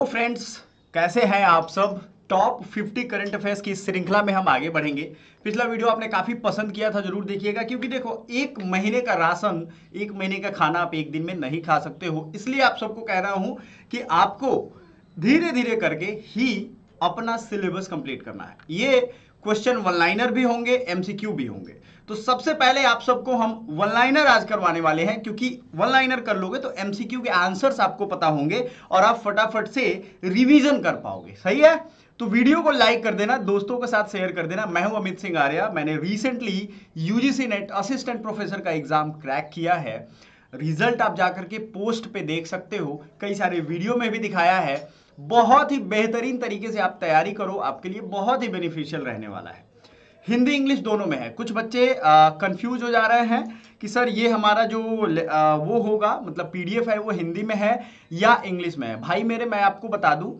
तो फ्रेंड्स, कैसे हैं आप सब। टॉप 50 करंट अफेयर्स की इस श्रृंखला में हम आगे बढ़ेंगे। पिछला वीडियो आपने काफी पसंद किया था, जरूर देखिएगा, क्योंकि देखो एक महीने का राशन, एक महीने का खाना आप एक दिन में नहीं खा सकते हो। इसलिए आप सबको कह रहा हूं कि आपको धीरे धीरे करके ही अपना सिलेबस कंप्लीट करना है। ये क्वेश्चन वन लाइनर भी होंगे, एमसीक्यू भी होंगे। तो सबसे पहले आप सबको हम वन लाइनर आज करवाने वाले हैं, क्योंकि वन लाइनर कर लोगे तो एमसीक्यू के आंसर्स आपको पता होंगे और आप फटाफट से रिवीजन कर पाओगे। सही है, तो वीडियो को लाइक कर देना, दोस्तों के साथ शेयर कर देना। मैं हूं अमित सिंह आर्या। मैंने recently UGC net assistant professor का एग्जाम क्रैक किया है। रिजल्ट आप जाकर के पोस्ट पे देख सकते हो, कई सारे वीडियो में भी दिखाया है। बहुत ही बेहतरीन तरीके से आप तैयारी करो, आपके लिए बहुत ही बेनिफिशियल रहने वाला है। हिंदी इंग्लिश दोनों में है। कुछ बच्चे कंफ्यूज हो जा रहे हैं कि सर ये हमारा जो वो होगा, मतलब पीडीएफ है, वो हिंदी में है या इंग्लिश में है। भाई मेरे, मैं आपको बता दूं,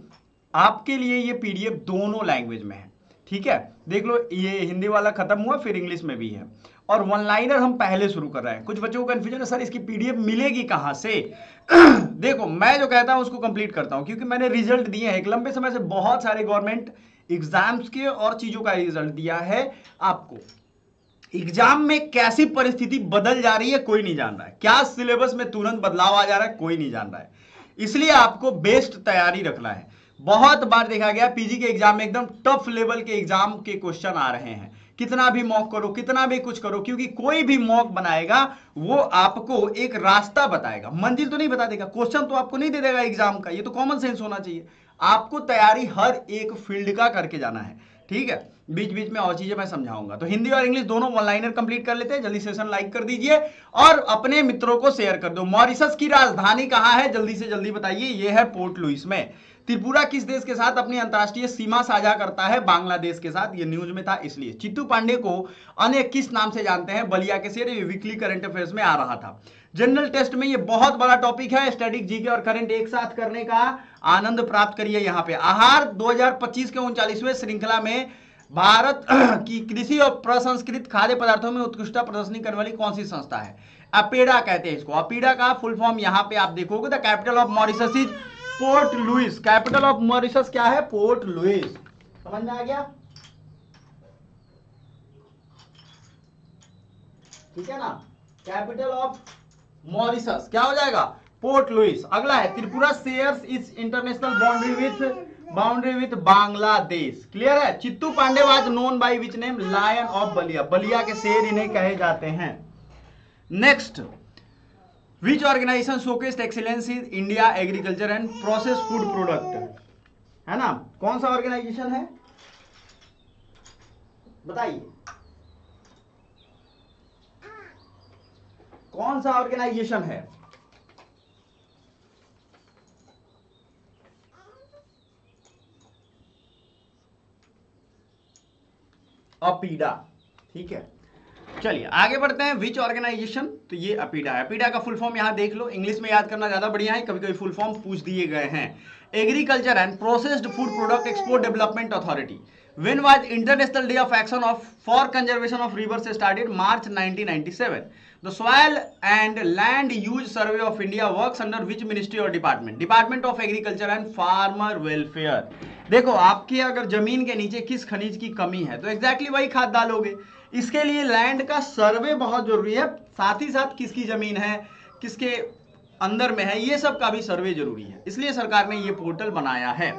आपके लिए ये पीडीएफ दोनों लैंग्वेज में है। ठीक है, देख लो, ये हिंदी वाला खत्म हुआ, फिर इंग्लिश में भी है। और वन लाइनर हम पहले शुरू कर रहे हैं। कुछ बच्चों को कंफ्यूजन है, सर इसकी पीडीएफ मिलेगी कहां से। देखो, मैं जो कहता हूं उसको कंप्लीट करता हूं, क्योंकि मैंने रिजल्ट दिए हैं एक लंबे समय से, बहुत सारे गवर्नमेंट एग्जाम्स के और चीजों का रिजल्ट दिया है आपको। एग्जाम में कैसी परिस्थिति बदल जा रही है कोई नहीं जान रहा है, क्या सिलेबस में तुरंत बदलाव आ जा रहा है कोई नहीं जान रहा है। इसलिए आपको बेस्ट तैयारी रखना है। बहुत बार देखा गया पीजी के एग्जाम में एकदम टफ लेवल के एग्जाम के क्वेश्चन आ रहे हैं। कितना भी मॉक करो, कितना भी कुछ करो, क्योंकि कोई भी मॉक बनाएगा वो आपको एक रास्ता बताएगा, मंजिल तो नहीं बता देगा। क्वेश्चन तो आपको नहीं दे देगा एग्जाम का, ये तो कॉमन सेंस होना चाहिए। आपको तैयारी हर एक फील्ड का करके जाना है। ठीक है, बीच बीच में और चीजें मैं समझाऊंगा। तो हिंदी और इंग्लिश दोनों वन लाइनर कंप्लीट कर लेते हैं। जल्दी सेशन लाइक कर दीजिए और अपने मित्रों को शेयर कर दो। मॉरिशस की राजधानी कहां है, जल्दी से जल्दी बताइए। यह है पोर्ट लुइस में। त्रिपुरा किस देश के साथ अपनी अंतरराष्ट्रीय सीमा साझा करता है, बांग्लादेश के साथ। ये न्यूज में था इसलिए। चित्तू पांडे को अन्य किस नाम से जानते हैं, बलिया के शेर। ये वीकली करंट अफेयर्स में आ रहा था। जनरल टेस्ट में ये बहुत बड़ा टॉपिक है, स्टैटिक जीके और करंट एक साथ करने का आनंद प्राप्त करिए। यहां पे आहार 2025 के 39वें श्रृंखला में भारत की कृषि और प्रसंस्कृत खाद्य पदार्थों में उत्कृष्टता प्रदर्शनी करने वाली कौन सी संस्था है। अपेडा कहते हैं इसको। अपेडा का फुल फॉर्म यहां पे आप देखोगे, the capital of Mauritius is Port Louis. Capital of Mauritius क्या है, पोर्ट लुइस। समझ में आ गया, ठीक है ना। कैपिटल ऑफ मॉरिशस क्या हो जाएगा, पोर्ट लुइस। अगला है Tripura shares its international boundary with Bangladesh. Clear है। Chittu Pandey was known by which name, lion of Ballia. Ballia के शेर इन्हें कहे जाते हैं। Next, which organization showcased excellence in India agriculture and process food product, है ना। कौन सा ऑर्गेनाइजेशन है बताइए, कौन सा ऑर्गेनाइजेशन है। अपीडा। ठीक है, चलिए आगे बढ़ते हैं। विच ऑर्गेनाइजेशन, तो ये अपीडा है। अपीडा का फुल फॉर्म यहां देख लो, इंग्लिश में याद करना ज्यादा बढ़िया है, कभी कभी फुल फॉर्म पूछ दिए गए हैं। Agriculture and processed food product export development authority. When was international day of action of for conservation of rivers started, March 1997। The soil and land use survey of India works under which ministry और department, department of agriculture and farmer welfare. देखो, आपकी अगर जमीन के नीचे किस खनिज की कमी है तो एग्जैक्टली वही खाद डालोगे। इसके लिए लैंड का सर्वे बहुत जरूरी है, साथ ही साथ किसकी जमीन है, किसके अंदर में है, ये सब का भी सर्वे जरूरी है। इसलिए सरकार ने ये पोर्टल बनाया है।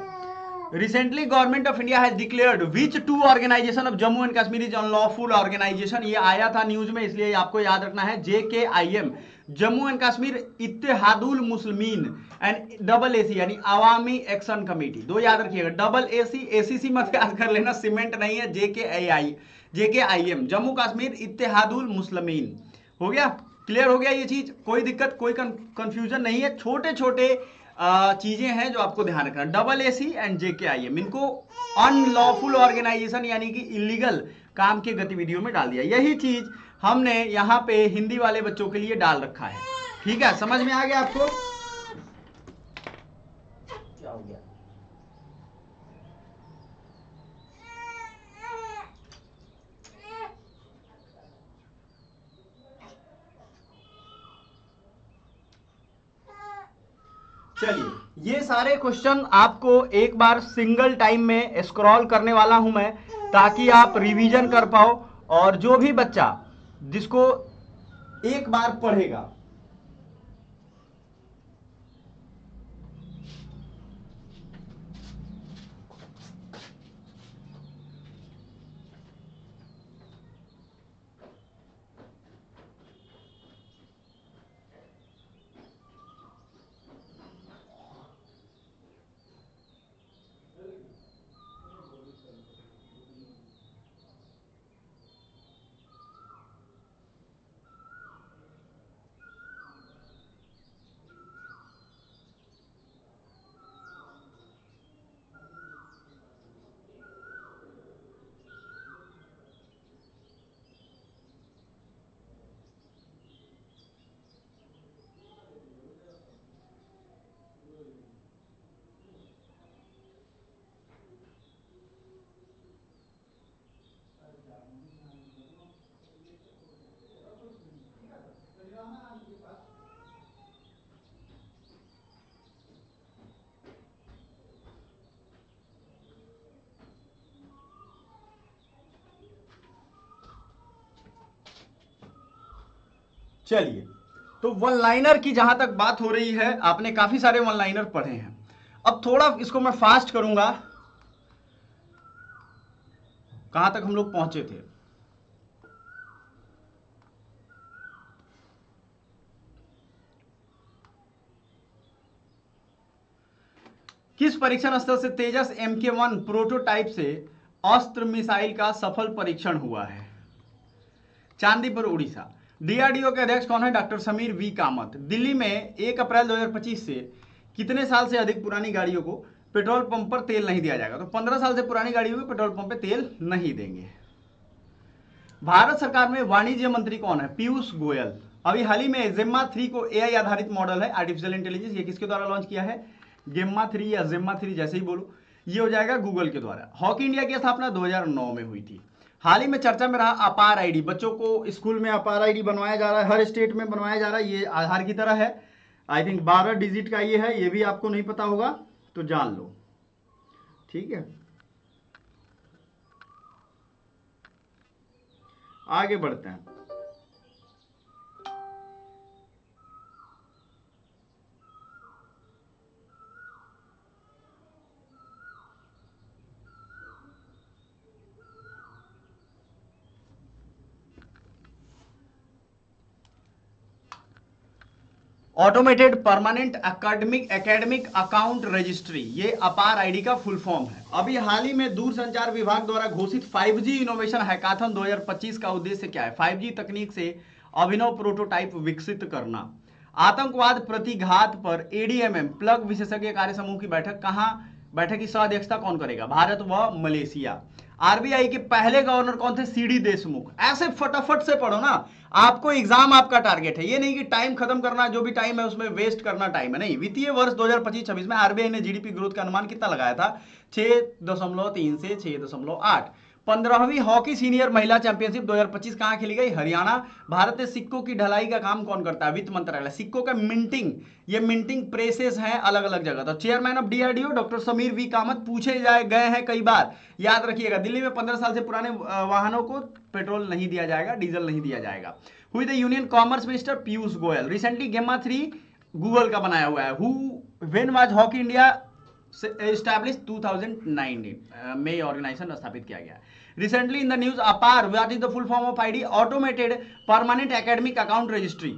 Recently government of India has declared which two organisation of Jammu and Kashmir is unlawful organisation. ये आया था न्यूज में, इसलिए आपको याद रखना है। JKIM, Jammu and Kashmir Ittehadul Muslimeen, and double AC यानी अवामी एक्शन कमेटी। दो याद रखिएगा, डबल AC, ACC मत याद कर लेना, सीमेंट नहीं है। JKIM, जम्मू कश्मीर इत्तेहादुल मुस्लिमीन। हो गया, क्लियर हो गया ये चीज, कोई दिक्कत, कोई कंफ्यूजन नहीं है। छोटे छोटे चीजें हैं जो आपको ध्यान रखना। डबल AC एंड JKIM, इनको अनलॉफुल ऑर्गेनाइजेशन यानी कि इलीगल काम के गतिविधियों में डाल दिया। यही चीज हमने यहां पे हिंदी वाले बच्चों के लिए डाल रखा है। ठीक है, समझ में आ गया आपको, क्या हो गया। चलिए, ये सारे क्वेश्चन आपको एक बार सिंगल टाइम में स्क्रॉल करने वाला हूं मैं, ताकि आप रिवीजन कर पाओ। और जो भी बच्चा जिसको एक बार पढ़ेगा, चलिए, तो वन लाइनर की जहां तक बात हो रही है, आपने काफी सारे वन लाइनर पढ़े हैं। अब थोड़ा इसको मैं फास्ट करूंगा। कहां तक हम लोग पहुंचे थे? किस परीक्षण स्थल से तेजस MK1 प्रोटोटाइप से अस्त्र मिसाइल का सफल परीक्षण हुआ है? चांदीपुर, उड़ीसा। डीआरडीओ के अध्यक्ष कौन है? Doctor Sameer V Kamat. दिल्ली में 1 अप्रैल 2025 से कितने साल से अधिक पुरानी गाड़ियों को पेट्रोल पंप पर तेल नहीं दिया जाएगा? तो 15 साल से पुरानी गाड़ियों को पेट्रोल पंप पे तेल नहीं देंगे। भारत सरकार में वाणिज्य मंत्री कौन है? पीयूष गोयल। अभी हाल ही में जेम्मा 3 को AI आधारित मॉडल है, आर्टिफिशियल इंटेलिजेंस, ये किसके द्वारा लॉन्च किया है? गेम्मा 3 या जेम्मा 3, जैसे ही बोलो, ये हो जाएगा गूगल के द्वारा। हॉकी इंडिया की स्थापना 2009 में हुई थी। हाल ही में चर्चा में रहा अपार आईडी। बच्चों को स्कूल में अपार आईडी बनवाया जा रहा है, हर स्टेट में बनवाया जा रहा है। ये आधार की तरह है, आई थिंक 12 डिजिट का ये है। ये भी आपको नहीं पता होगा तो जान लो, ठीक है। आगे बढ़ते हैं। Automated permanent academic account registry, ये अपार आईडी का फुल फॉर्म है। अभी हाल ही में दूरसंचार विभाग द्वारा घोषित 5G इनोवेशन हैकाथन 2025 का उद्देश्य क्या है? 5G तकनीक से अभिनव प्रोटोटाइप विकसित करना। आतंकवाद प्रतिघात पर ADMM प्लग विशेषज्ञ कार्य समूह की बैठक कहां? बैठक की सह अध्यक्षता कौन करेगा? भारत व मलेशिया। RBI के पहले गवर्नर कौन थे? CD देशमुख। ऐसे फटाफट से पढ़ो ना, आपको एग्जाम आपका टारगेट है, ये नहीं कि टाइम खत्म करना, जो भी टाइम है उसमें वेस्ट करना टाइम है, नहीं। वित्तीय वर्ष 2025-26 में RBI ने GDP ग्रोथ का अनुमान कितना लगाया था? 6.3 से 6.8। 15वीं हॉकी सीनियर महिला चैंपियनशिप 2025 कहां खेली गई? हरियाणा। भारत में सिक्कों की ढलाई का काम कौन करता है? वित्त मंत्रालय। सिक्कों का मिंटिंग, ये मिंटिंग प्रेसेस हैं अलग अलग जगह। तो chairman of DRDO doctor Sameer V Kamat पूछे गए हैं कई बार, याद रखिएगा। दिल्ली में 15 साल से पुराने वाहनों को पेट्रोल नहीं दिया जाएगा, डीजल नहीं दिया जाएगा। हुई the union commerce minister? Piyush Goyal. Recently Gemma 3 Google का बनाया हुआ है। When was hockey India establish? 2019 में ऑर्गेनाइजेशन स्थापित किया गया। Recently in the news APAAR, what is the full form of ID? Automated permanent academic account registry.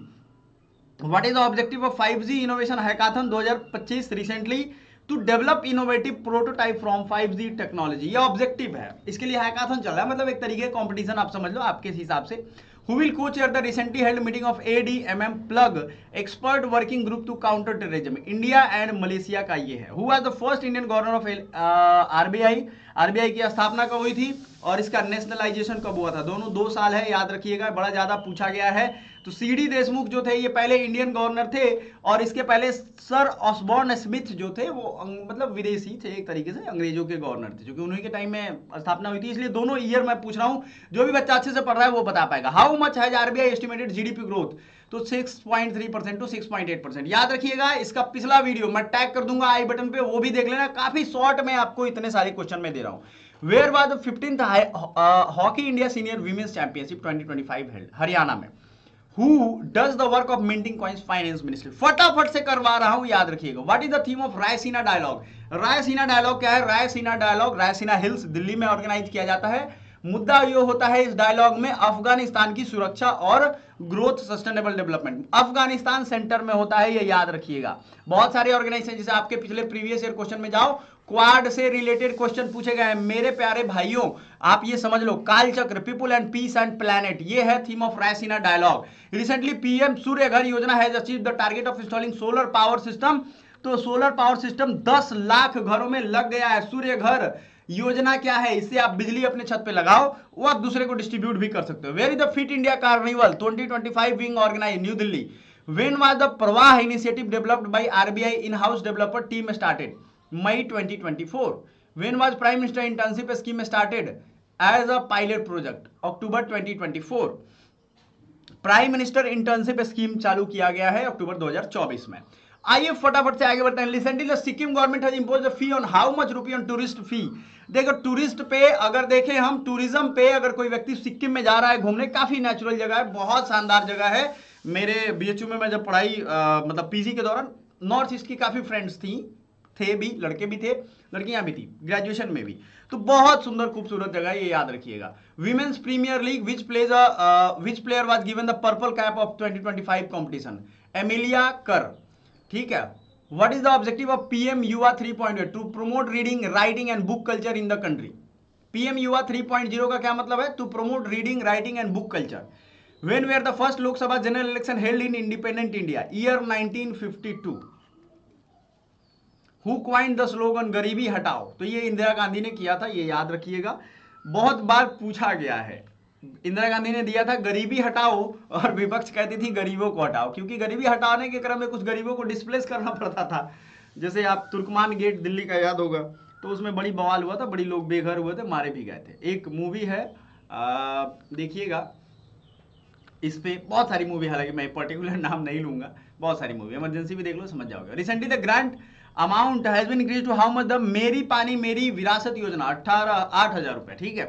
What is the objective of 5G innovation hackathon 2025 recently? To develop innovative prototype from 5G technology. ये objective है, इसके लिए hackathon चल रहा है, मतलब एक तरीके का कंपटीशन आप समझ लो आपके हिसाब से। Who will co-chair the recently held meeting of ADMM plug expert working group to counter terrorism? India and Malaysia का ये है। Who was the first Indian governor of RBI? RBI की स्थापना कब हुई थी और इसका नेशनलाइजेशन कब हुआ था? दोनों 2 साल है, याद रखिएगा, बड़ा ज्यादा पूछा गया है। तो CD देशमुख जो थे ये पहले इंडियन गवर्नर थे, और इसके पहले सर ऑसबॉर्न स्मिथ जो थे वो मतलब विदेशी थे, एक तरीके से अंग्रेजों के गवर्नर थे, क्योंकि उन्हीं के टाइम में स्थापना हुई थी। इसलिए दोनों ईयर मैं पूछ रहा हूं, जो भी बच्चा अच्छे से पढ़ रहा है वो बता पाएगा। How much has RBI estimated GDP growth? तो तो 6.3% टू 6.8%। याद रखिएगा, इसका पिछला वीडियो मैं टैग कर दूंगा आई बटन पे, वो भी देख लेना, काफी शॉर्ट में आपको इतने सारे क्वेश्चन में दे रहा हूं। Where was the 15th hockey India senior women's championship 2025 held? Haryana में। Who does the work of minting coins? Finance ministry. फटाफट से करवा रहा हूं, याद रखिएगा। What is the theme of Raisina dialogue? Raisina dialogue क्या है? रायसीना डायलॉग रायसीना हिल्स दिल्ली में ऑर्गेनाइज किया जाता है। मुद्दा ये होता है इस डायलॉग में अफगानिस्तान की सुरक्षा और growth sustainable development. Afghanistan centre में होता है, ये याद रखिएगा। बहुत सारे ऑर्गेनाइजेशन, जैसे आपके पिछले प्रीवियस ईयर क्वेश्चन में जाओ, क्वाड से रिलेटेड क्वेश्चन पूछे गए हैं। मेरे प्यारे भाइयों, आप ये समझ लो, Kalachakra, people and peace and planet, ये है theme of Raisina dialogue. Recently PM Surya Ghar Yojana has achieved the target of installing solar power system. तो सोलर पावर सिस्टम 10 लाख घरों में लग गया है। सूर्य घर योजना क्या है? इससे आप बिजली अपने छत पे लगाओ, वो आप दूसरे को डिस्ट्रीब्यूट भी कर सकते हो। Where is the fit India carnival 2025 being organized? New Delhi. When was the Pravah initiative developed by RBI in house developer team started? May 2024. When was Prime Minister Internship Scheme started as a pilot project? October 2024. Prime minister internship scheme चालू किया गया है अक्टूबर 2024 में। आइए फटाफट से आगे बढ़ते हैं। Recently the Sikkim government has imposed fee on how much rupee on tourist fee? देखो, टूरिस्ट पे अगर देखें हम, टूरिज्म पे अगर कोई व्यक्ति सिक्किम में जा रहा है घूमने, काफी नेचुरल जगह है, बहुत शानदार जगह है। मेरे बीएचयू में मैं जब पढ़ाई मतलब पीजी के दौरान, नॉर्थ ईस्ट की काफी फ्रेंड्स थी, थे भी, लड़के भी थे, लड़कियां भी थी, ग्रेजुएशन में भी। तो बहुत सुंदर खूबसूरत जगह है, ये याद रखिएगा। Women's premier league, which player was given the purple cap of 2025 competition? Amelia Kerr. ठीक है। What is the objective of PM Yuva 3.0? To promote reading, writing and book culture in the country. PM Yuva 3.0 का क्या मतलब है? To promote reading, writing and book culture. When were the first Lok Sabha general election held in independent India? Year 1952। Who coined the slogan गरीबी हटाओ? तो ये इंदिरा गांधी ने किया था, ये याद रखिएगा, बहुत बार पूछा गया है। इंदिरा गांधी ने दिया था गरीबी हटाओ, और विपक्ष कहती थी गरीबों को हटाओ, क्योंकि गरीबी हटाने के क्रम में कुछ गरीबों को डिस्प्लेस करना पड़ता था। जैसे आप तुर्कमान गेट दिल्ली का याद होगा, तो उसमें बड़ी बवाल हुआ था, बड़ी लोग बेघर हुए थे, मारे भी गए थे। एक मूवी है, देखिएगा, इस पे बहुत सारी मूवी, हालांकि मैं पर्टिकुलर नाम नहीं लूंगा, बहुत सारी मूवी, इमरजेंसी भी देख लो, समझ जाओगे। Recently the grant amount has been increase to how much? The मेरी पानी मेरी विरासत योजना 8,000 रुपए। ठीक है।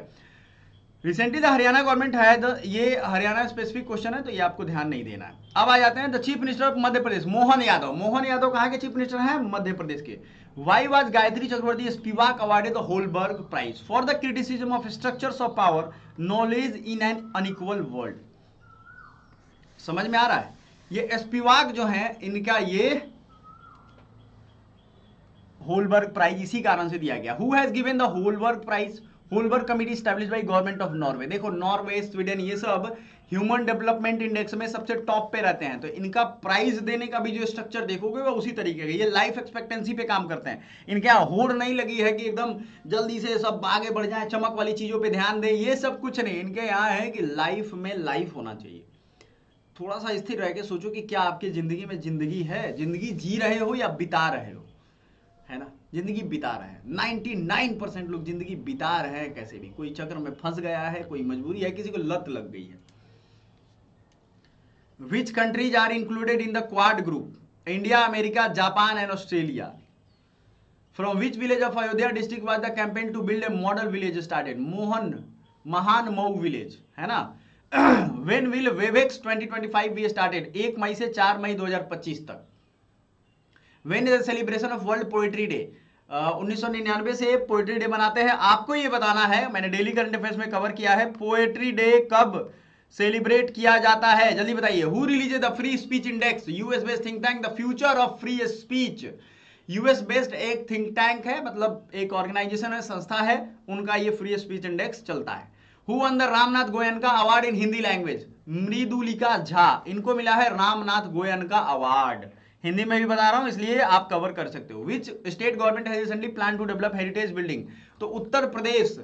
रिसेंटली द हरियाणा गवर्नमेंट है, ये हरियाणा स्पेसिफिक क्वेश्चन है, तो ये आपको ध्यान नहीं देना है। अब आ जाते हैं the chief minister of Madhya Pradesh, Mohan Yadav. Mohan Yadav कहाँ के चीफ मिनिस्टर हैं? मध्य प्रदेश के। Why was Gayatri Chakravorty Spivak awarded the Holberg prize? For the criticism of structures of power, knowledge in an unequal world. समझ में आ रहा है? ये स्पिवाक जो है, इनका ये होलबर्ग प्राइज इसी कारण से दिया गया। Who has given the Holberg prize? Holberg committee established by government of Norway. देखो, नॉर्वे, स्वीडन, ये सब ह्यूमन डेवलपमेंट इंडेक्स में सबसे टॉप पे रहते हैं, तो इनका प्राइज देने का भी जो स्ट्रक्चर देखोगे वो उसी तरीके का। ये लाइफ एक्सपेक्टेंसी पे काम करते हैं। इनके यहाँ होड़ नहीं लगी है कि एकदम जल्दी से सब आगे बढ़ जाए, चमक वाली चीजों पे ध्यान दें, ये सब कुछ नहीं। इनके यहाँ है कि लाइफ में लाइफ होना चाहिए। थोड़ा सा स्थिर रह के सोचो कि क्या आपकी जिंदगी में जिंदगी है? जिंदगी जी रहे हो या बिता रहे हो? है ना, जिंदगी बिता रहे हैं। 99% लोग जिंदगी बिता रहे हैं कैसे भी, कोई चक्र में फंस गया है, कोई मजबूरी है, किसी को लत लग गई है। Which countries are included in the quad group? India, America, Japan and Australia. From which village of Ayodhya district was the campaign to build a model village started? Mahan Mau village, है ना। व्हेन विल वेवेक्स 2025 बी स्टार्टेड? 1 मई से 4 मई 2025 तक। When is the celebration of World Poetry Day? 1999 से poetry day मनाते हैं। आपको ये बताना है, मैंने डेली करंट अफेयर्स में कवर किया है, पोएट्री डे कब सेलिब्रेट किया जाता है, जल्दी बताइए। Who released the free speech index? US based think tank the future of free speech. US based एक थिंक टैंक है, मतलब एक ऑर्गेनाइजेशन है, संस्था है, उनका ये फ्री स्पीच इंडेक्स चलता है। Who one the Ramnath Goenka award in Hindi language? Mridulika Jha, इनको मिला है रामनाथ गोयनका अवार्ड। हिंदी में भी बता रहा हूं, इसलिए आप कवर कर सकते हो। Which state government has recently plan to develop heritage building? तो उत्तर प्रदेश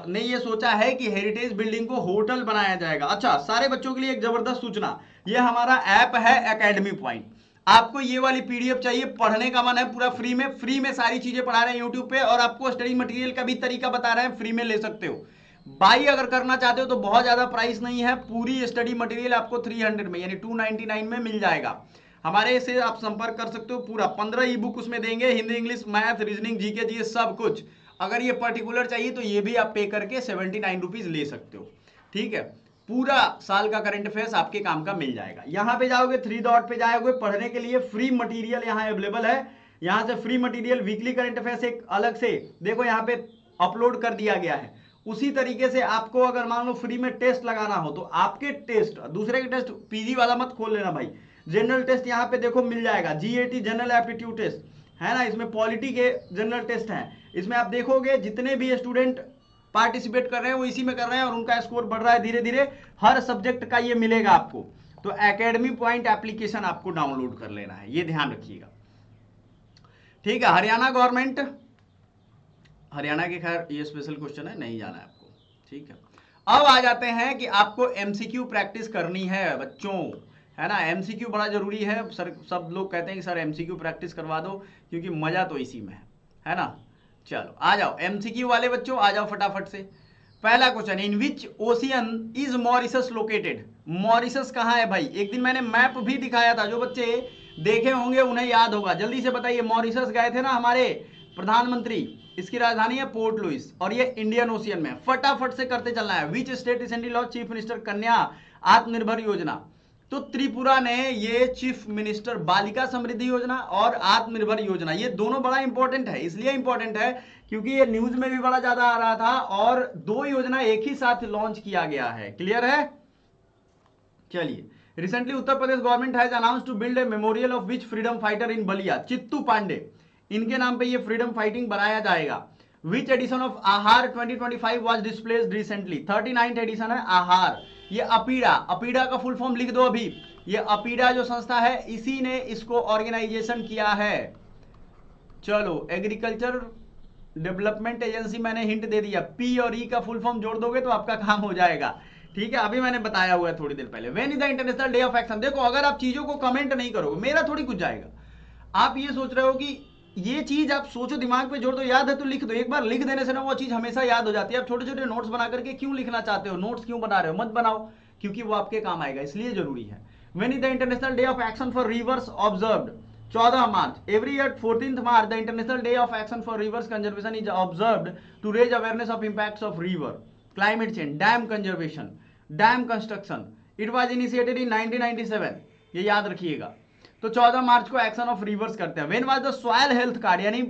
ने ये सोचा है कि हेरिटेज बिल्डिंग को होटल बनाया जाएगा। अच्छा, सारे बच्चों के लिए एक जबरदस्त सूचना, ये हमारा ऐप है एकेडमी पॉइंट। आपको ये वाली पीडीएफ चाहिए, पढ़ने का मन है, पूरा फ्री में सारी चीजें पढ़ा रहे हैं यूट्यूब पे, और आपको स्टडी मटेरियल का भी तरीका बता रहे हैं, फ्री में ले सकते हो। बाई अगर करना चाहते हो तो बहुत ज्यादा प्राइस नहीं है, पूरी स्टडी मटेरियल आपको 300 में यानी 299 में मिल जाएगा। हमारे से आप संपर्क कर सकते हो, पूरा 15 ई बुक उसमें देंगे, Hindi English math reasoning GK जी सब कुछ। अगर ये पर्टिकुलर चाहिए तो ये भी आप पे करके 79 रुपीज ले सकते हो, ठीक है। पूरा साल का करंट अफेयर्स आपके काम का मिल जाएगा। यहां पे जाओगे, 3 डॉट पे जाओगे, पढ़ने के लिए फ्री मटेरियल यहां अवेलेबल है। यहां से free material weekly current affairs एक अलग से देखो यहां पे अपलोड कर दिया गया है। उसी तरीके से आपको अगर मान लो फ्री में टेस्ट लगाना हो तो आपके टेस्ट, दूसरे के टेस्ट पीजी वाला मत खोल लेना भाई, जनरल टेस्ट यहाँ पे देखो मिल जाएगा, जीएटी जनरल एप्टीट्यूड टेस्ट है ना, इसमें पॉलिटी के जनरल टेस्ट हैं। इसमें आप देखोगे जितने भी स्टूडेंट पार्टिसिपेट कर रहे हैं वो इसी में कर रहे हैं और उनका स्कोर बढ़ रहा है धीरे धीरे, हर सब्जेक्ट का ये मिलेगा आपको। तो एकेडमी पॉइंट एप्लीकेशन आपको डाउनलोड कर लेना है, ये ध्यान रखिएगा, ठीक है। हरियाणा गवर्नमेंट, हरियाणा के खैर ये स्पेशल क्वेश्चन है, नहीं जाना है आपको, ठीक है। अब आ जाते हैं कि आपको एमसीक्यू प्रैक्टिस करनी है बच्चों, है ना। एमसीक्यू बड़ा जरूरी है सर, सब लोग कहते हैं कि सर एमसीक्यू प्रैक्टिस करवा दो क्योंकि मजा तो इसी में है ना। चलो आ जाओ एमसीक्यू वाले बच्चों, आ जाओ फटाफट से। पहला question, in which ocean is Mauritius located. Mauritius कहां है भाई? एक दिन मैंने मैप भी दिखाया था, जो बच्चे देखे होंगे उन्हें याद होगा, जल्दी से बताइए। मॉरिशस गए थे ना हमारे प्रधानमंत्री, इसकी राजधानी है पोर्ट लुइस और ये इंडियन ओशियन में। फटाफट से करते चलना है। Which state recently launch chief minister कन्या आत्मनिर्भर योजना। तो त्रिपुरा ने ये चीफ मिनिस्टर बालिका समृद्धि योजना और आत्मनिर्भर योजना, ये दोनों बड़ा इंपॉर्टेंट है। इसलिए इंपॉर्टेंट है क्योंकि ये न्यूज में भी बड़ा ज्यादा आ रहा था और दो योजना एक ही साथ लॉन्च किया गया है। क्लियर है? चलिए, recently Uttar Pradesh government has announce to build a memorial of which freedom fighter in Ballia. Chittu Pandey, इनके नाम पे ये फ्रीडम फाइटिंग बनाया जाएगा। विच एडिशन ऑफ आहार 2025 was displaced recently. 39th addition है आहार। ये अपीडा, अपीडा का फुल फॉर्म लिख दो अभी। ये अपीडा जो संस्था है इसी ने इसको ऑर्गेनाइजेशन किया है। चलो, एग्रीकल्चर डेवलपमेंट एजेंसी, मैंने हिंट दे दिया, पी और ई का फुल फॉर्म जोड़ दोगे तो आपका काम हो जाएगा, ठीक है। अभी मैंने बताया हुआ है थोड़ी देर पहले। When is the international day of action. देखो, अगर आप चीजों को कमेंट नहीं करोगे मेरा थोड़ी कुछ जाएगा। आप ये सोच रहे हो कि ये चीज आप सोचो, दिमाग पे जोड़ दो, याद है तो लिख दो। एक बार लिख देने से ना वो चीज हमेशा याद हो जाती है। आप छोटे छोटे नोट्स बना करके क्यों लिखना चाहते हो? नोट्स क्यों बना रहे हो? मत बनाओ, क्योंकि वो आपके काम आएगा, इसलिए जरूरी है। When is the international day of action for rivers observed. 14 March. Every year 14th March the international day of action for rivers conservation is observed to raise awareness of impacts of river, climate change, dam conservation, dam construction. It was initiated in 1997, ये याद रखिएगा। तो 14 मार्च को action of reverse करते हैं। When was the soil health card, यानी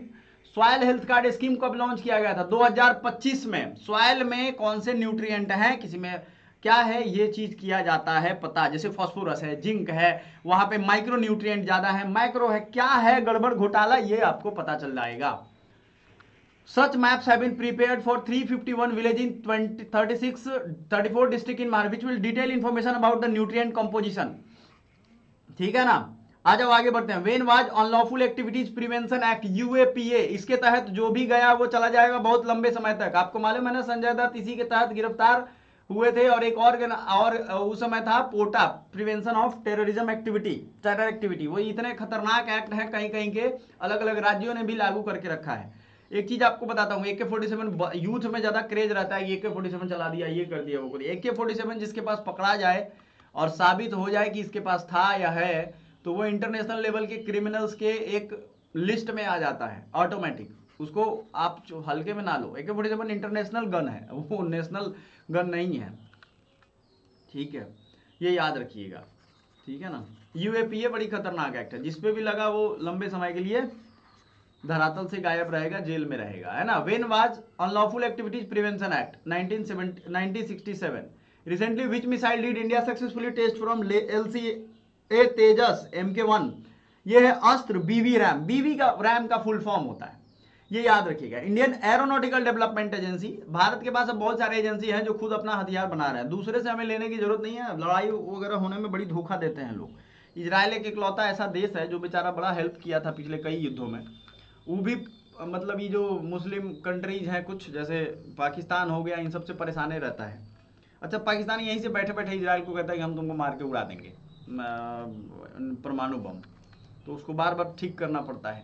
soil health card scheme कब launch किया गया था? 2025 में। सॉइल में कौन से न्यूट्रिएंट हैं, किसी में क्या है, ये चीज किया जाता है पता। जैसे फास्फोरस है, जिंक है, वहां पे माइक्रो न्यूट्रिएंट ज्यादा है, माइक्रो है, क्या है गड़बड़ घोटाला, ये आपको पता चल जाएगा। Such maps have been prepared for 351 villages in 34 districts in Maharashtra, which will detail information about the nutrient composition. ठीक है ना? आ जाओ आगे बढ़ते हैं। When was unlawful activities prevention act, UAPA, इसके तहत जो भी गया वो चला जाएगा बहुत लंबे समय तक। आपको मालूम है ना, संजय दत्त इसी के तहत गिरफ्तार हुए थे। और एक और उस समय था POTA, prevention of terrorism activity, terror activity. वो इतने खतरनाक एक्ट है, कहीं कहीं के अलग अलग राज्यों ने भी लागू करके रखा है। एक चीज आपको बताता हूँ, AK-47 यूथ में ज्यादा क्रेज रहता है, AK-47 चला दिया, ये कर दिया, वो कर दिया। AK-47 जिसके पास पकड़ा जाए और साबित हो जाए कि इसके पास था या है, तो वो इंटरनेशनल लेवल के क्रिमिनल्स के एक लिस्ट में आ जाता है ऑटोमेटिक। उसको आप हल्के में ना लो। AK-47 इंटरनेशनल गन है, वो नेशनल गन नहीं है, ठीक है, ये याद रखिएगा, ठीक है ना। यूएपीए बड़ी खतरनाक एक्ट है, जिसपे भी लगा वो लंबे समय के लिए धरातल से गायब रहेगा, जेल में रहेगा, है ना। When was unlawful activities prevention act 1967। Recently which missile did India successfully test from LCA Tejas MK1। ये है अस्त्र बीवी रैम। बीवी का रैम का फुल फॉर्म होता है, ये याद रखिएगा। Indian aeronautical development agency, Bharat के पास अब बहुत सारे एजेंसी हैं जो खुद अपना हथियार बना रहे हैं, दूसरे से हमें लेने की जरूरत नहीं है। लड़ाई वगैरह होने में बड़ी धोखा देते हैं लोग। इजराइल एक इकलौता ऐसा देश है जो बेचारा बड़ा हेल्प किया था पिछले कई युद्धों में। वो भी मतलब ये जो मुस्लिम कंट्रीज हैं कुछ, जैसे पाकिस्तान हो गया, इन सबसे परेशान रहता है। अच्छा, पाकिस्तान यहीं से बैठे बैठे इजराइल को कहता है कि हम तुमको मार के उड़ा देंगे परमाणु बम, तो उसको बार बार ठीक करना पड़ता है।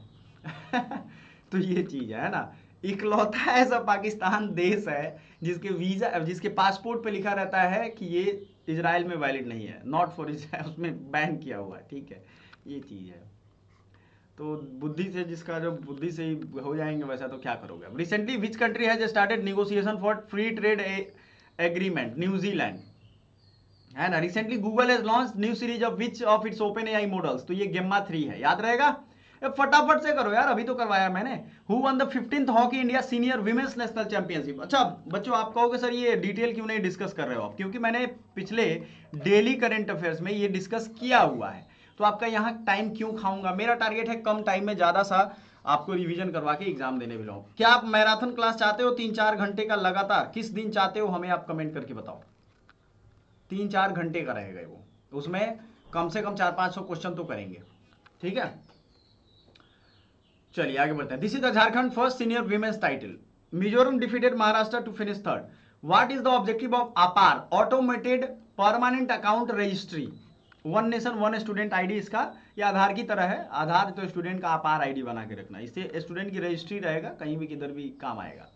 तो ये चीज है ना। इकलौता ऐसा पाकिस्तान देश है जिसके पासपोर्ट पे लिखा रहता है कि ये इजराइल में वैलिड नहीं है, नॉट फॉर इजराइल, उसमें बैन किया हुआ है। ठीक है, ये चीज है। तो बुद्धि से जिसका जो बुद्धि से ही हो जाएंगे वैसा तो क्या करोगे। Recently which country has started negotiation for free trade agreement? New Zealand है ना। Recently Google has launch new series of which of its open AI models, तो ये गेम्मा 3 है, याद रहेगा। फटाफट से करो यार, अभी तो करवाया मैंने। Who one the 15th hockey India senior women's national championship. अच्छा बच्चों, आप कहोगे सर ये डिटेल क्यों नहीं डिस्कस कर रहे हो आप, क्योंकि मैंने पिछले डेली करंट अफेयर्स में ये डिस्कस किया हुआ है, तो आपका यहाँ टाइम क्यों खाऊंगा। मेरा टारगेट है कम टाइम में ज्यादा सा आपको रिवीजन करवा के एग्जाम देने भी लो। क्या आप मैराथन क्लास चाहते हो 3-4 घंटे का लगातार? किस दिन चाहते हो हमें आप कमेंट करके बताओ। 3-4 घंटे का रहेगा वो, उसमें कम से कम 400-500 क्वेश्चन तो करेंगे। ठीक है, चलिए आगे बढ़ते हैं। This is the Jharkhand first senior women's title. Mizoram defeated Maharashtra to finish third. What is the objective of APAAR? Automated permanent account registry. One nation one student ID, इसका ये आधार की तरह है। आधार तो स्टूडेंट का अपार आईडी बना के रखना, इससे स्टूडेंट की रजिस्ट्री रहेगा, कहीं भी किधर भी काम आएगा।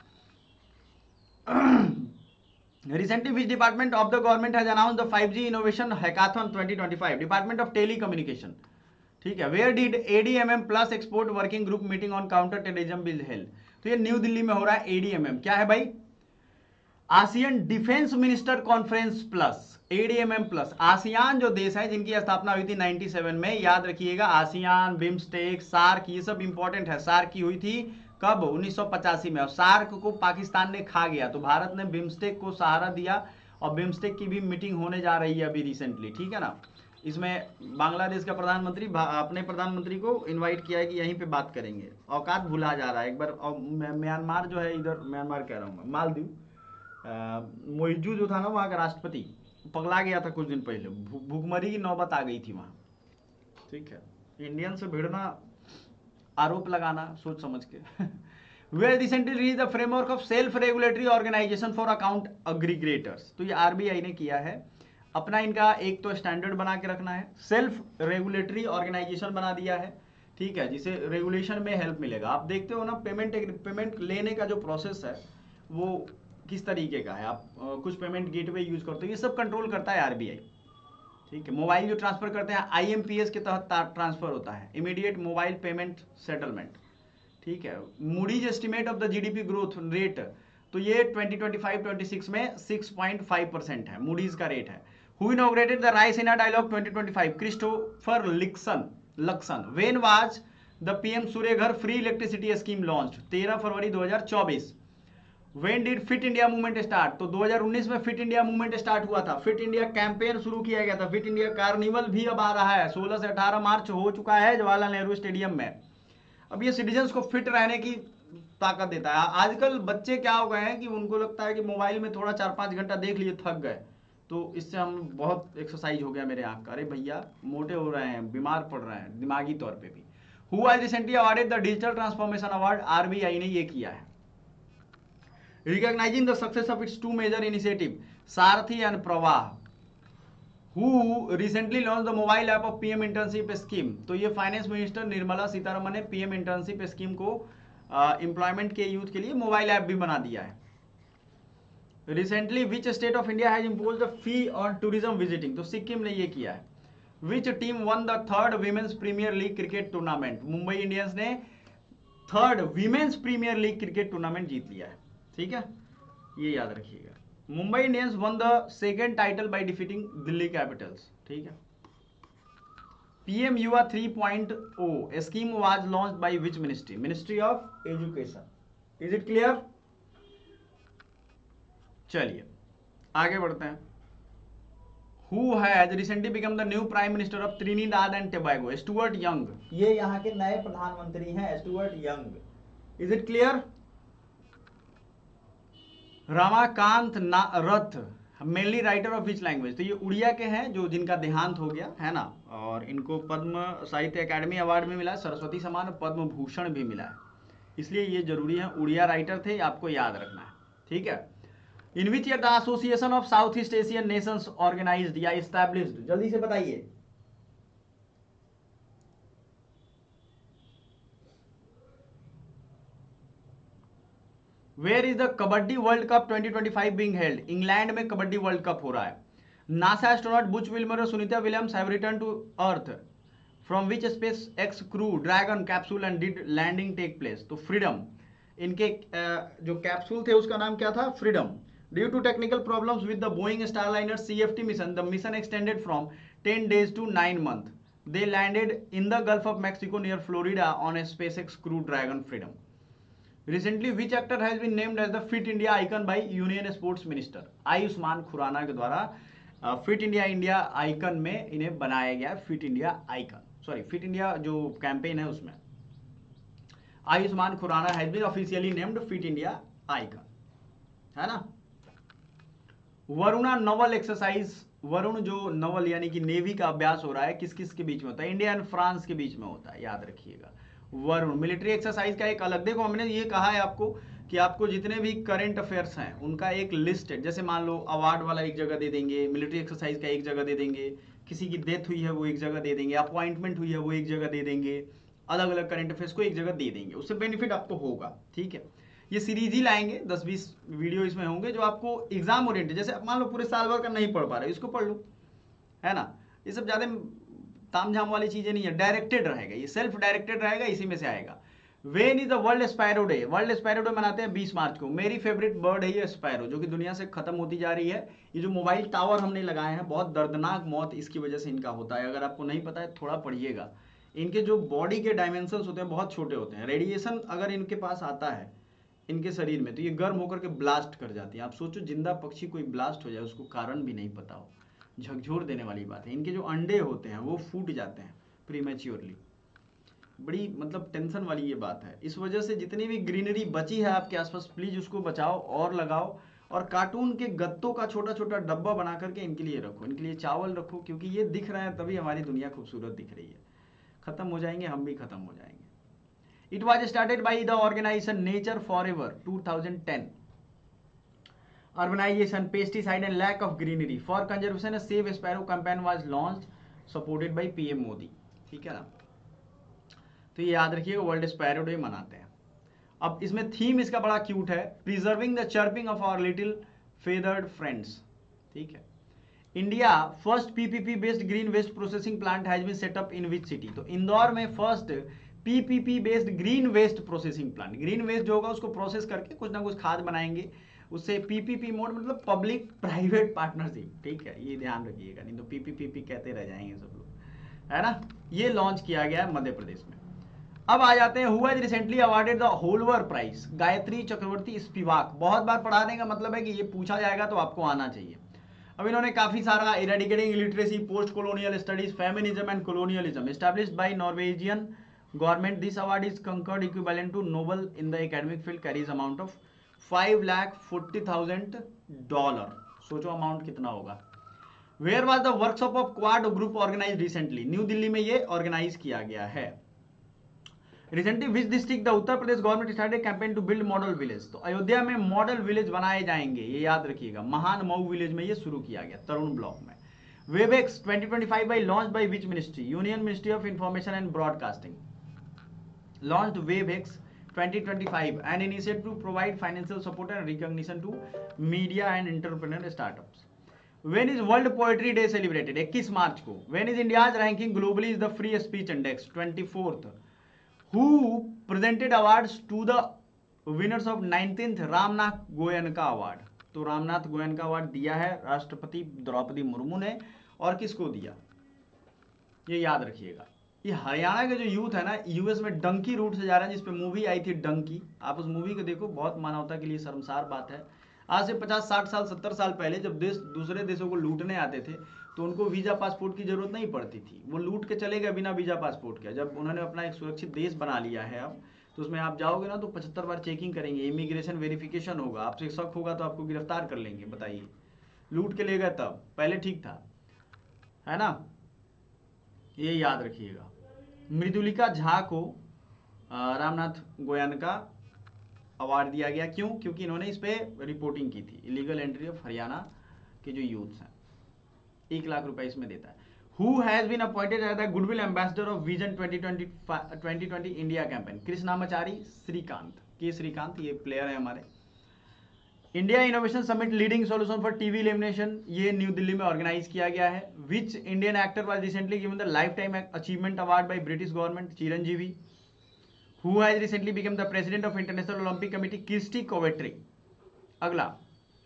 Recently, which department of the government has announced the 5G Innovation Hackathon 2025? Department of Telecommunication. ठीक है, where did ADMM plus export working group meeting on counter terrorism will held? तो ये न्यू दिल्ली में हो रहा है। ADMM क्या है भाई? ASEAN defence minister conference plus. ADMM plus ASEAN जो देश है जिनकी स्थापना हुई थी 97 में, याद रखिएगा। आसियान, बिम्स्टेक, सार्क, ये सब इंपॉर्टेंट है। सार्क की हुई थी कब? 1985 में। और सार्क को पाकिस्तान ने खा गया, तो भारत ने बिम्स्टेक को सहारा दिया, और बिम्स्टेक की भी मीटिंग होने जा रही है अभी रिसेंटली। ठीक है ना। इसमें बांग्लादेश का प्रधानमंत्री अपने प्रधानमंत्री को इनवाइट किया है कि यहीं पे बात करेंगे। औकात भुला जा रहा है एक बार। म्यांमार जो है, इधर म्यांमार कह रहा हूँ मैं, मालदीव, मोइजू जो था ना वहाँ का राष्ट्रपति, पगला गया था कुछ दिन पहले, भूखमरी की नौबत आ गई थी वहाँ। ठीक है, इंडियन से भिड़ना, आरोप लगाना सोच समझ के। वे recently release the framework of self regulatory organization for account aggregators. तो ये आरबीआई ने किया है अपना, इनका एक तो स्टैंडर्ड बना के रखना है, सेल्फ रेगुलेटरी ऑर्गेनाइजेशन बना दिया है। ठीक है, जिसे रेगुलेशन में हेल्प मिलेगा। आप देखते हो ना, पेमेंट लेने का जो प्रोसेस है वो किस तरीके का है। आप कुछ पेमेंट गेटवे यूज करते हो, ये सब कंट्रोल करता है आरबीआई। ठीक है, मोबाइल जो ट्रांसफर करते हैं आईएमपीएस के तहत ट्रांसफर होता है, इमीडिएट मोबाइल पेमेंट सेटलमेंट। ठीक है, Moody's estimate of the GDP growth rate, तो ये 2025-26 में 6.5% है, मूडीज का रेट है। Who inaugurated the Raisina dialogue 2025? Christopher Luxon. When was the PM Surya Ghar free electricity scheme launched? 13 February 2024। When did fit India movement start? तो 2019 में फिट इंडिया मूवमेंट स्टार्ट हुआ था। फिट इंडिया कैंपेन शुरू किया गया था। फिट इंडिया कार्निवल भी अब आ रहा है, 16 से 18 मार्च हो चुका है जवाहरलाल नेहरू स्टेडियम में। अब ये सिटीजन्स को फिट रहने की ताकत देता है। आजकल बच्चे क्या हो गए हैं कि उनको लगता है कि मोबाइल में थोड़ा 4-5 घंटा देख लिए, थक गए, तो इससे हम बहुत एक्सरसाइज हो गया मेरे आँख का। अरे भैया, मोटे हो रहे हैं, बीमार पड़ रहे हैं दिमागी तौर पर भी। Who was recently awarded the digital transformation award? RBI ने ये किया है। Recognizing the success of its two major initiatives, Sarathi and Pravah, who recently launched the mobile app of PM Internship Scheme? तो ये फाइनेंस मिनिस्टर निर्मला सीतारमण ने PM internship scheme को employment के youth के लिए मोबाइल ऐप भी बना दिया है। Recently which state of India has imposed fee on tourism visiting? तो सिक्किम ने ये किया है। Which team won the third women's premier league cricket tournament? Mumbai Indians ने third women's premier league cricket tournament जीत लिया है। ठीक है, ये याद रखिएगा। Mumbai Indians won the second title by defeating Delhi Capitals. ठीक है, PM Yuva 3.0 scheme was launched by which ministry? Ministry of education. Is it clear? चलिए आगे बढ़ते हैं। Who has recently become the new prime minister of Trinidad and Tobago? Stuart Young, ये यहाँ के नए प्रधानमंत्री हैं, Stuart Young. Is it clear? Ramakant Rath, mainly writer of which language? तो ये उड़िया के हैं, जो जिनका देहांत हो गया है ना, और इनको पद्म साहित्य अकादमी अवार्ड भी मिला है, सरस्वती सम्मान, पद्म भूषण भी मिला है, इसलिए ये जरूरी है। उड़िया राइटर थे, आपको याद रखना है। ठीक है, in which year the association of south east Asian nations organised या एस्टैब्लिश्ड? जल्दी से बताइए। Where is the kabaddi world cup 2025 being held? England में कबड्डी वर्ल्ड कप हो रहा है. नासा एस्ट्रोनॉट बुच विल्मर और Sunita Williams have return to earth from which SpaceX crew dragon capsule and did landing take place? तो freedom, इनके जो capsule थे उसका नाम क्या था? Freedom. Due to technical problems with the Boeing Starliner CFT mission, the mission extended from 10 days to 9 months. They landed in the Gulf of Mexico near Florida on a SpaceX Crew Dragon Freedom. Recently, which actor has been named as the Fit India icon by Union Sports Minister? Ayushmann Khurrana के द्वारा fit India icon में इन्हें बनाया गया. Fit India icon, sorry fit India जो campaign है उसमें Ayushmann Khurrana has been officially named fit India icon, है ना. वरुणा नवल एक्सरसाइज, वरुण जो नवल यानी कि नेवी का अभ्यास हो रहा है, किस किस के बीच में होता है? इंडिया एंड फ्रांस के बीच में होता है, याद रखिएगा. वरुण मिलिट्री एक्सरसाइज का एक अलग, देखो हमने ये कहा है आपको कि आपको जितने भी करंट अफेयर्स हैं उनका एक लिस्ट है. जैसे मान लो अवार्ड वाला एक जगह दे देंगे, मिलिट्री एक्सरसाइज का एक जगह दे देंगे, किसी की डेथ हुई है वो एक जगह दे देंगे, अपॉइंटमेंट हुई है वो एक जगह दे देंगे, अलग अलग करंट अफेयर्स को एक जगह दे देंगे. उससे बेनिफिट आपको होगा, ठीक है. ये सीरीज ही लाएंगे, 10-20 वीडियो इसमें होंगे जो आपको एग्जाम ओरिएंटेड, जैसे मान लो पूरे साल भर का नहीं पढ़ पा रहे, इसको पढ़ लो, है ना. ये सब ज्यादा तामझाम वाली चीजें नहीं है, डायरेक्टेड रहेगा, ये सेल्फ डायरेक्टेड रहेगा, इसी में से आएगा. When is the world sparrow day? World sparrow day मनाते हैं 20 मार्च को. मेरी फेवरेट बर्ड है ये स्पैरो, जो कि दुनिया से खत्म होती जा रही है. ये जो मोबाइल टावर हमने लगाए हैं, बहुत दर्दनाक मौत इसकी वजह से इनका होता है. अगर आपको नहीं पता है थोड़ा पढ़िएगा. इनके जो बॉडी के डायमेंशंस होते हैं बहुत छोटे होते हैं. रेडिएशन अगर इनके पास आता है इनके शरीर में तो ये गर्म होकर के ब्लास्ट कर जाती है. आप सोचो जिंदा पक्षी कोई ब्लास्ट हो जाए, उसको कारण भी नहीं पता हो, झकझोर देने वाली बात है. इनके जो अंडे होते हैं वो फूट जाते हैं प्रीमेच्योरली. बड़ी मतलब टेंशन वाली ये बात है. इस वजह से जितनी भी ग्रीनरी बची है आपके आसपास, प्लीज उसको बचाओ और लगाओ. और कार्टून के गत्तों का छोटा छोटा डब्बा बना करके इनके लिए रखो, इनके लिए चावल रखो, क्योंकि ये दिख रहा है तभी हमारी दुनिया खूबसूरत दिख रही है. खत्म हो जाएंगे हम भी खत्म हो जाएंगे. It was started by the organization Nature Forever 2010. Urbanization, pesticide and lack of greenery. For conservation, a Save Sparrow campaign was launched, supported by PM Modi. ठीक है ना. तो ये याद रखिएगा, वर्ल्ड स्पैरो डे मनाते हैं. अब इसमें थीम इसका बड़ा क्यूट है, preserving the chirping of our little feathered friends. ठीक है. India first PPP based green waste processing plant has been set up in which city? तो इंदौर में first PPP based green waste processing plant. Green waste जो होगा उसको process करके कुछ ना कुछ खाद बनाएंगे, उससे PPP मोड मतलब पब्लिक प्राइवेट पार्टनरशिप. ठीक है, ये ध्यान रखिएगा, नहीं तो PPP कहते रह जाएंगे सब लोग, है ना. ये लॉन्च किया गया है मध्य प्रदेश में. अब आ जाते हैं, who has recently awarded the होल्वर प्राइज? गायत्री चक्रवर्ती स्पिवाक. बहुत बार पढ़ाने का मतलब है कि ये पूछा जाएगा तो आपको आना चाहिए. अब इन्होंने काफी सारा eradicating illiteracy, post colonial studies, feminism and colonialism, established by Norwegian government. This award is considered equivalent to Nobel in the academic field, carries amount of $5,40,000. सोचो अमाउंट कितना होगा. Where was the workshop of quad group organize recently? New Delhi में ये organize किया गया है. Recently which district the Uttar Pradesh government started campaign to build model village? तो अयोध्या में मॉडल विलेज बनाए जाएंगे, ये याद रखिएगा. महान मऊ विलेज में ये शुरू किया गया, तरुण ब्लॉक में. WAVES 2025 by launch by which ministry? Union ministry of information and broadcasting. Launched WebEx 2025, an initiative to provide financial support and recognition to media and entrepreneur startups. When is World Poetry Day celebrated? 21 मार्च को. When is India's ranking globally is the Free Speech Index? 24th. Who presented awards to the winners of 19th Ramnath Goenka award? तो Ramnath Goenka award दिया है राष्ट्रपति द्रौपदी मुर्मू ने. और किसको दिया ये याद रखिएगा. ये हरियाणा के जो यूथ है ना, यूएस में डंकी रूट से जा रहे हैं, जिसपे मूवी आई थी डंकी. आप उस मूवी को देखो, बहुत मानवता के लिए शर्मसार बात है. आज से 50-60 साल 70 साल पहले जब देश दूसरे देशों को लूटने आते थे तो उनको वीजा पासपोर्ट की जरूरत नहीं पड़ती थी, वो लूट के चले गए बिना वीजा पासपोर्ट के. जब उन्होंने अपना एक सुरक्षित देश बना लिया है अब, तो उसमें आप जाओगे ना तो 75 बार चेकिंग करेंगे, इमिग्रेशन वेरिफिकेशन होगा, आपसे शक होगा तो आपको गिरफ्तार कर लेंगे. बताइए, लूट के ले गए तब, पहले ठीक था, है ना. ये याद रखिएगा. मृदुलिका झा को रामनाथ गोयनका अवार्ड दिया गया. क्यों? क्योंकि इन्होंने इस पे रिपोर्टिंग की थी. इलीगल एंट्री ऑफ हरियाणा के जो यूथ्स हैं, 1 लाख रुपए इसमें देता है. Who has been appointed as the goodwill ambassador of vision 2020 India campaign? Krishnamachari Srikkanth. K Srikkanth ये प्लेयर है हमारे, India innovation summit leading solution for TV elimination, ये न्यू दिल्ली में ऑर्गेनाइज किया गया है। Which Indian actor was recently given the lifetime achievement award by British government? Chiranjeevi. Who has recently become the president of international Olympic committee? Kirsty Coventry. अगला,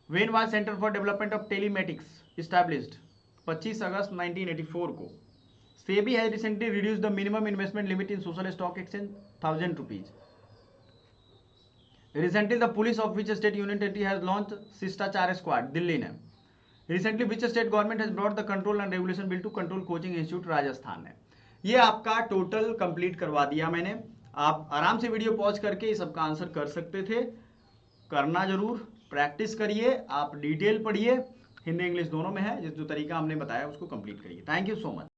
when was centre for development of telematics established? 25 अगस्त 1984 को। SEBI has recently reduced the minimum investment limit in social stock exchange, 1000 rupees. Recently, the police of which state union territory has launched शिष्टाचार squad? Delhi ने। Recently, which state government has brought the control and regulation bill to control coaching institute? Rajasthan ने। ये आपका total complete करवा दिया मैंने। आप आराम से वीडियो पॉज करके इस सबका आंसर कर सकते थे। करना जरूर, प्रैक्टिस करिए, आप डिटेल पढ़िए, हिंदी इंग्लिश दोनों में है। जो तरीका हमने बताया उसको कंप्लीट करिए। Thank you so much.